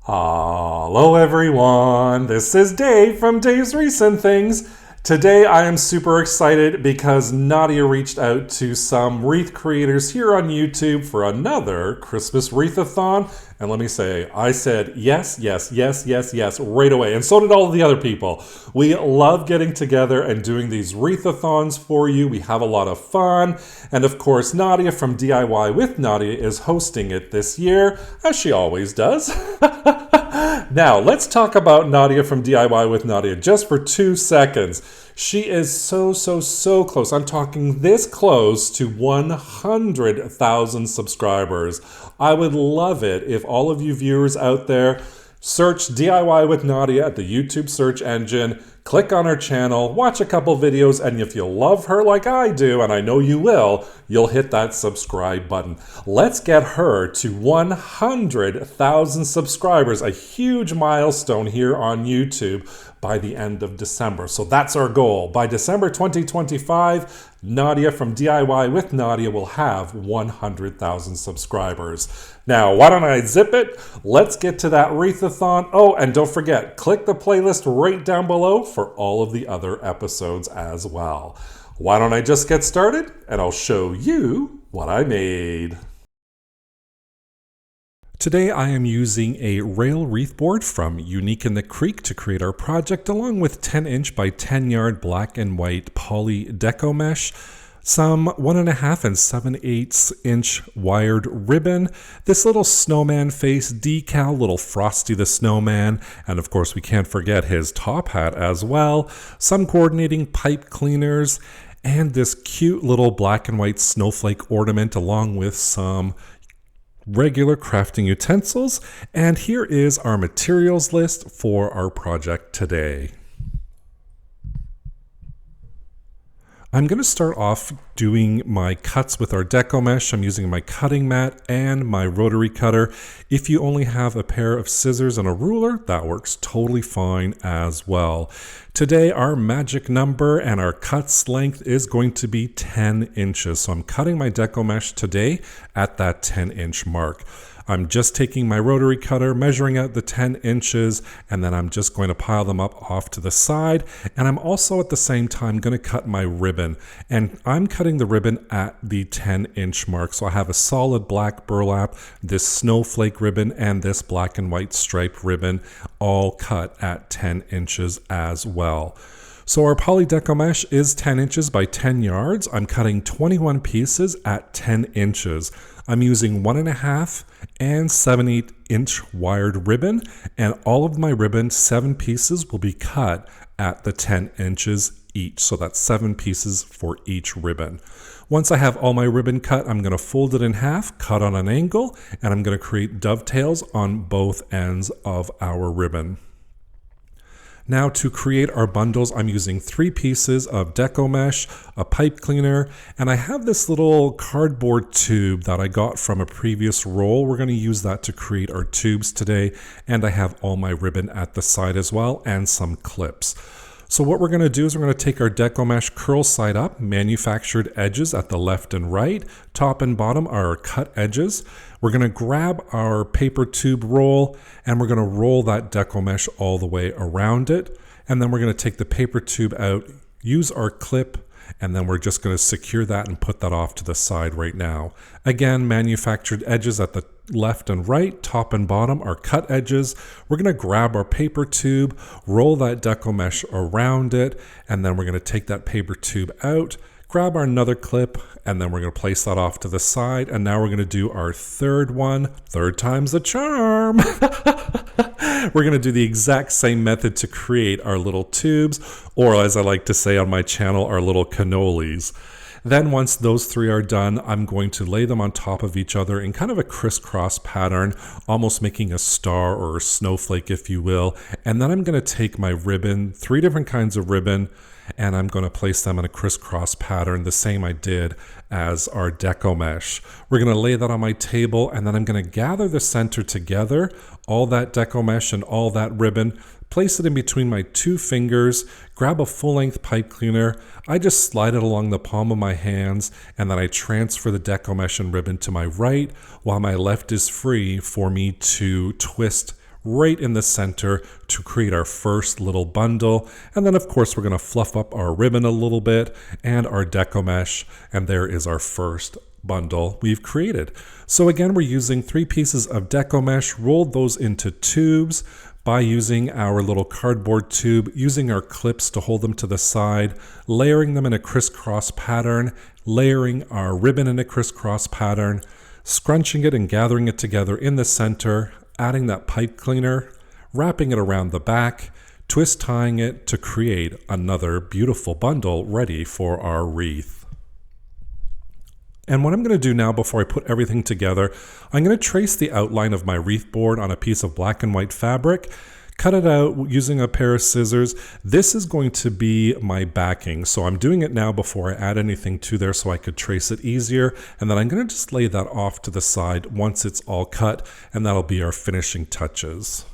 Hello everyone, this is Dave from Dave's Recent Things. Today I am super excited because Nadia reached out to some wreath creators here on YouTube for another Christmas wreathathon. And let me say, I said yes right away. And so did all of the other people. We love getting together and doing these wreathathons for you. We have a lot of fun. And of course, Nadia from DIY with Nadia is hosting it this year, as she always does. Now, let's talk about Nadia from DIY with Nadia just for 2 seconds. She is so close. I'm talking this close to 100,000 subscribers. I would love it if all of you viewers out there search DIY with Nadia at the YouTube search engine, click on her channel, watch a couple videos, and if you love her like I do, and I know you will, you'll hit that subscribe button. Let's get her to 100,000 subscribers, a huge milestone here on YouTube by the end of December. So that's our goal. By December 2025, Nadia from DIY with Nadia will have 100,000 subscribers. Now, why don't I zip it? Let's get to that wreathathon. Oh, and don't forget, click the playlist right down below for all of the other episodes as well. Why don't I just get started and I'll show you what I made. Today I am using a rail wreath board from Unique in the Creek to create our project, along with 10" by 10" black and white poly deco mesh, some 1.5 and 7/8" wired ribbon, this little snowman face decal, little Frosty the Snowman, and of course we can't forget his top hat as well, some coordinating pipe cleaners, and this cute little black and white snowflake ornament, along with some regular crafting utensils. And here is our materials list for our project today. I'm going to start off doing my cuts with our deco mesh. I'm using my cutting mat and my rotary cutter. If you only have a pair of scissors and a ruler, that works totally fine as well. Today, our magic number and our cut's length is going to be 10 inches. So I'm cutting my deco mesh today at that 10-inch mark. I'm just taking my rotary cutter, measuring out the 10 inches, and then I'm just going to pile them up off to the side. And I'm also at the same time going to cut my ribbon. And I'm cutting the ribbon at the 10-inch mark. So I have a solid black burlap, this snowflake ribbon, and this black and white striped ribbon, all cut at 10 inches as well. So our poly deco mesh is 10 inches by 10 yards. I'm cutting 21 pieces at 10 inches. I'm using 1.5 and 7/8" wired ribbon, and all of my ribbon, 7 pieces, will be cut at the 10 inches each. So that's 7 pieces for each ribbon. Once I have all my ribbon cut, I'm going to fold it in half, cut on an angle, and I'm going to create dovetails on both ends of our ribbon. Now to create our bundles, I'm using 3 pieces of deco mesh, a pipe cleaner, and I have this little cardboard tube that I got from a previous roll. We're going to use that to create our tubes today, and I have all my ribbon at the side as well, and some clips. So what we're going to do is we're going to take our deco mesh curl side up, manufactured edges at the left and right, top and bottom are our cut edges. We're going to grab our paper tube roll and we're going to roll that deco mesh all the way around it. And then we're going to take the paper tube out, use our clip, and then we're just going to secure that and put that off to the side right now. Again, manufactured edges at the left and right, top and bottom are cut edges. We're going to grab our paper tube, roll that deco mesh around it, and then we're going to take that paper tube out, grab our another clip, and then we're going to place that off to the side. And now we're going to do our third one. Third time's the charm. We're going to do the exact same method to create our little tubes, or as I like to say on my channel, our little cannolis. Then once those 3 are done, I'm going to lay them on top of each other in kind of a crisscross pattern, almost making a star or a snowflake, if you will. And then I'm going to take my ribbon, 3 different kinds of ribbon, and I'm going to place them in a crisscross pattern, the same I did as our deco mesh. We're going to lay that on my table, and then I'm going to gather the center together, all that deco mesh and all that ribbon, place it in between my 2 fingers, grab a full-length pipe cleaner. I just slide it along the palm of my hands, and then I transfer the deco mesh and ribbon to my right, while my left is free for me to twist right in the center to create our first little bundle. And then of course we're going to fluff up our ribbon a little bit and our deco mesh, and there is our first bundle we've created. So again, we're using 3 pieces of deco mesh, rolled those into tubes by using our little cardboard tube, using our clips to hold them to the side, layering them in a crisscross pattern, layering our ribbon in a crisscross pattern, scrunching it and gathering it together in the center, adding that pipe cleaner, wrapping it around the back, twist tying it to create another beautiful bundle ready for our wreath. And what I'm going to do now before I put everything together, I'm going to trace the outline of my wreath board on a piece of black and white fabric, cut it out using a pair of scissors. This is going to be my backing, so I'm doing it now before I add anything to there so I could trace it easier, and then I'm going to just lay that off to the side once it's all cut, and that'll be our finishing touches.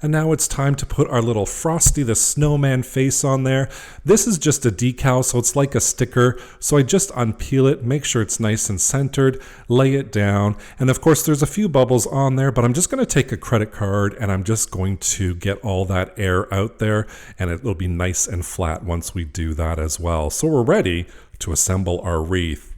And now it's time to put our little Frosty the Snowman face on there. This is just a decal, so it's like a sticker. So I just unpeel it, make sure it's nice and centered, lay it down. And of course there's a few bubbles on there, but I'm just going to take a credit card and I'm just going to get all that air out there, and it'll be nice and flat once we do that as well. So we're ready to assemble our wreath.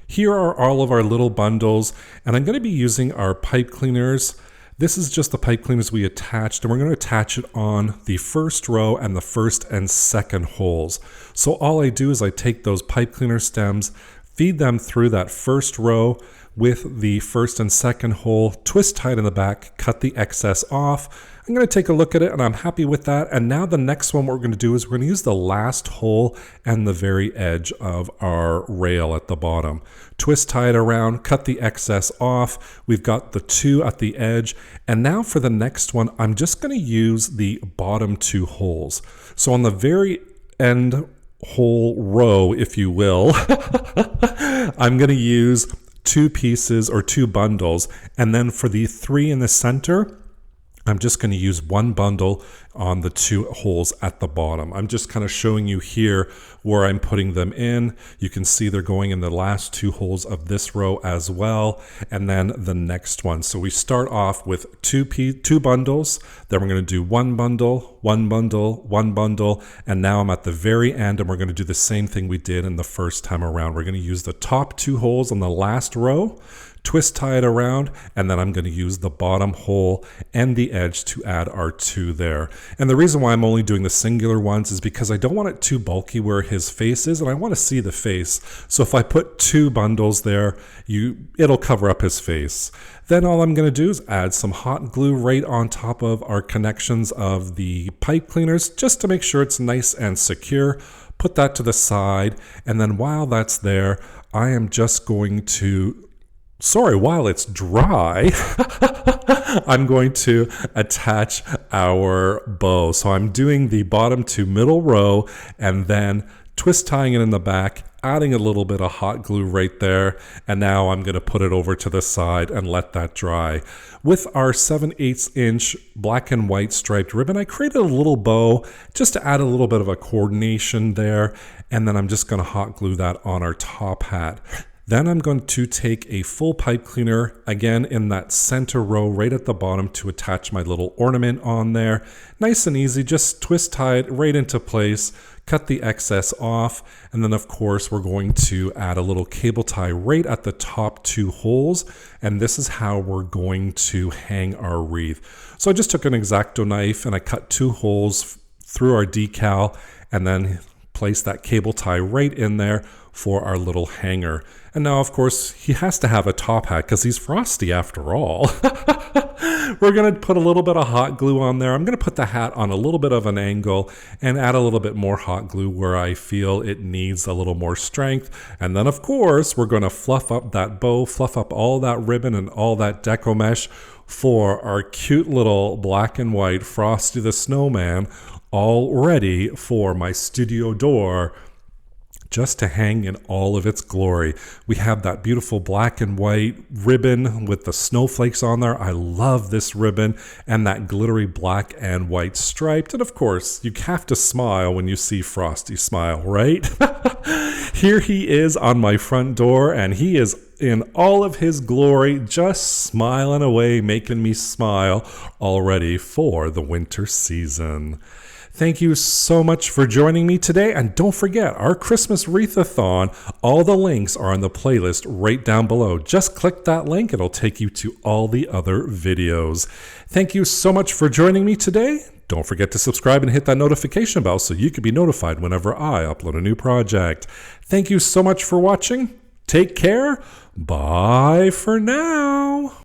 Here are all of our little bundles, and I'm going to be using our pipe cleaners. This is just the pipe cleaners we attached, and we're going to attach it on the first row and the first and second holes. So all I do is I take those pipe cleaner stems, feed them through that first row with the first and second hole, twist tight in the back, cut the excess off. I'm going to take a look at it and I'm happy with that. And now the next one what we're going to do is we're going to use the last hole and the very edge of our rail at the bottom. Twist tie it around, cut the excess off. We've got the 2 at the edge. And now for the next one, I'm just going to use the bottom 2 holes. So on the very end hole row, if you will, I'm going to use 2 pieces or 2 bundles. And then for the 3 in the center, I'm just going to use 1 bundle on the 2 holes at the bottom. I'm just kind of showing you here where I'm putting them in. You can see they're going in the last 2 holes of this row as well, and then the next one. So we start off with 2 bundles, then we're going to do 1 bundle, 1 bundle, 1 bundle, and now I'm at the very end and we're going to do the same thing we did in the first time around. We're going to use the top 2 holes on the last row, twist tie it around, and then I'm going to use the bottom hole and the edge to add our 2 there. And the reason why I'm only doing the singular ones is because I don't want it too bulky where his face is, and I want to see the face. So if I put 2 bundles there, it'll cover up his face. Then all I'm going to do is add some hot glue right on top of our connections of the pipe cleaners just to make sure it's nice and secure. Put that to the side, and then while that's there, I am just going to while it's dry, I'm going to attach our bow. So I'm doing the bottom to middle row and then twist tying it in the back, adding a little bit of hot glue right there. And now I'm going to put it over to the side and let that dry. With our 7/8 inch black and white striped ribbon, I created a little bow just to add a little bit of a coordination there. And then I'm just going to hot glue that on our top hat. Then I'm going to take a full pipe cleaner, again in that center row right at the bottom, to attach my little ornament on there. Nice and easy, just twist tie it right into place, cut the excess off, and then of course we're going to add a little cable tie right at the top 2 holes, and this is how we're going to hang our wreath. So I just took an X-Acto knife and I cut 2 holes through our decal and then place that cable tie right in there for our little hanger. And now of course he has to have a top hat because he's Frosty after all. We're going to put a little bit of hot glue on there. I'm going to put the hat on a little bit of an angle and add a little bit more hot glue where I feel it needs a little more strength. And then of course we're going to fluff up that bow, fluff up all that ribbon and all that deco mesh for our cute little black and white Frosty the Snowman, all ready for my studio door just to hang in all of its glory. We have that beautiful black and white ribbon with the snowflakes on there. I love this ribbon, and that glittery black and white striped. And of course, you have to smile when you see Frosty smile, right? Here he is on my front door, and he is in all of his glory, just smiling away, making me smile already for the winter season. Thank you so much for joining me today, and don't forget our Christmas Wreathathon. All the links are in the playlist right down below. Just click that link, it'll take you to all the other videos. Thank you so much for joining me today. Don't forget to subscribe and hit that notification bell so you can be notified whenever I upload a new project. Thank you so much for watching. Take care. Bye for now.